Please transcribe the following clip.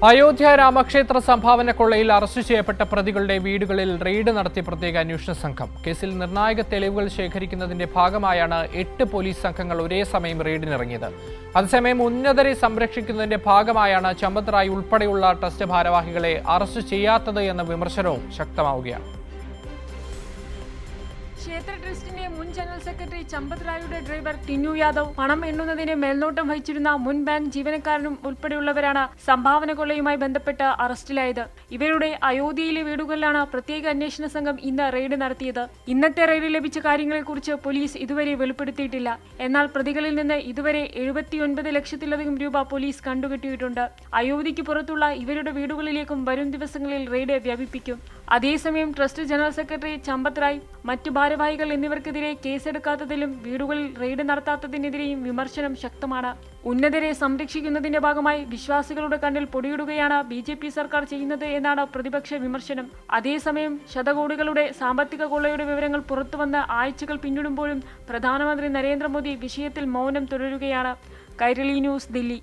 അയോധ്യ രാമക്ഷേത്ര സംഭാവന കൊള്ളയിൽ അറസ്റ്റ് ചെയ്യപ്പെട്ട പ്രതികളുടെ വീടുകളിൽ റെയ്ഡ് നടത്തിയ പ്രത്യേക അന്വേഷണ സംഘം. കേസിൽ നിർണായക തെളിവുകൾ ശേഖരിക്കുന്നതിന്റെ ഭാഗമായാണ് 8 പോലീസ് സംഘങ്ങൾ ഒരേ സമയം റെയ്ഡിനിറങ്ങിയത്. അതേസമയം ഉന്നതരെ സംരക്ഷിക്കുന്നതിന്റെ ഭാഗമായാണ് ചമ്പത് റായ് ഉൾപ്പെടെയുള്ള ട്രസ്റ്റ് ഭാരവാഹികളെ അറസ്റ്റ് ചെയ്യാത്തത് എന്ന വിമർശനവും ശക്തമാവുകയാണ്. ക്ഷേത്ര ട്രസ്റ്റിന്റെ മുൻ ജനറൽ സെക്രട്ടറി ചമ്പത് റായുടെ ഡ്രൈവർ ടിന്നു യാദവ്, പണം എണ്ണുന്നതിന് മേൽനോട്ടം വഹിച്ചിരുന്ന മുൻ ബാങ്ക് ജീവനക്കാരനും ഉൾപ്പെടെയുള്ളവരാണ് സംഭാവന കൊള്ളയുമായി ബന്ധപ്പെട്ട് അറസ്റ്റിലായത്. ഇവരുടെ അയോധ്യയിലെ വീടുകളിലാണ് പ്രത്യേക അന്വേഷണ സംഘം ഇന്ന് റെയ്ഡ് നടത്തിയത്. ഇന്നത്തെ റെയ്ഡിൽ ലഭിച്ച കാര്യങ്ങളെക്കുറിച്ച് പോലീസ് ഇതുവരെ വെളിപ്പെടുത്തിയിട്ടില്ല. എന്നാൽ പ്രതികളിൽ നിന്ന് ഇതുവരെ 79 ലക്ഷത്തിലധികം രൂപ പോലീസ് കണ്ടുകെട്ടിയിട്ടുണ്ട്. അയോധ്യയ്ക്ക് പുറത്തുള്ള ഇവരുടെ വീടുകളിലേക്കും വരും ദിവസങ്ങളിൽ റെയ്ഡ് വ്യാപിപ്പിക്കും. അതേസമയം trust general secretary Champat Rai, മറ്റു ഭാരവാഹികൾ എന്നിവർക്കെതിരെ കേസെടുക്കാത്തതിലും വീടുകളിൽ റെയ്ഡ് നടത്താത്തതിനെതിരെയും വിമർശനം ശക്തമാണ്. ഉന്നതരെ സംരക്ഷിക്കുന്നതിന്റെ ഭാഗമായി വിശ്വാസികളുടെ കണ്ണിൽ പൊടിയിടുകയാണ് BJP സർക്കാർ ചെയ്യുന്നത് എന്നാണ് പ്രതിപക്ഷ വിമർശനം. അതേസമയം ശതകോടികളുടെ സാമ്പത്തിക കൊള്ളയുടെ വിവരങ്ങൾ പുറത്തുവന്ന് ആഴ്ചകൾ പിന്നിടുമ്പോഴും പ്രധാനമന്ത്രി നരേന്ദ്രമോദി വിഷയത്തിൽ മൗനം തുടരുകയാണ്. കൈരളി ന്യൂസ്, ദില്ലി.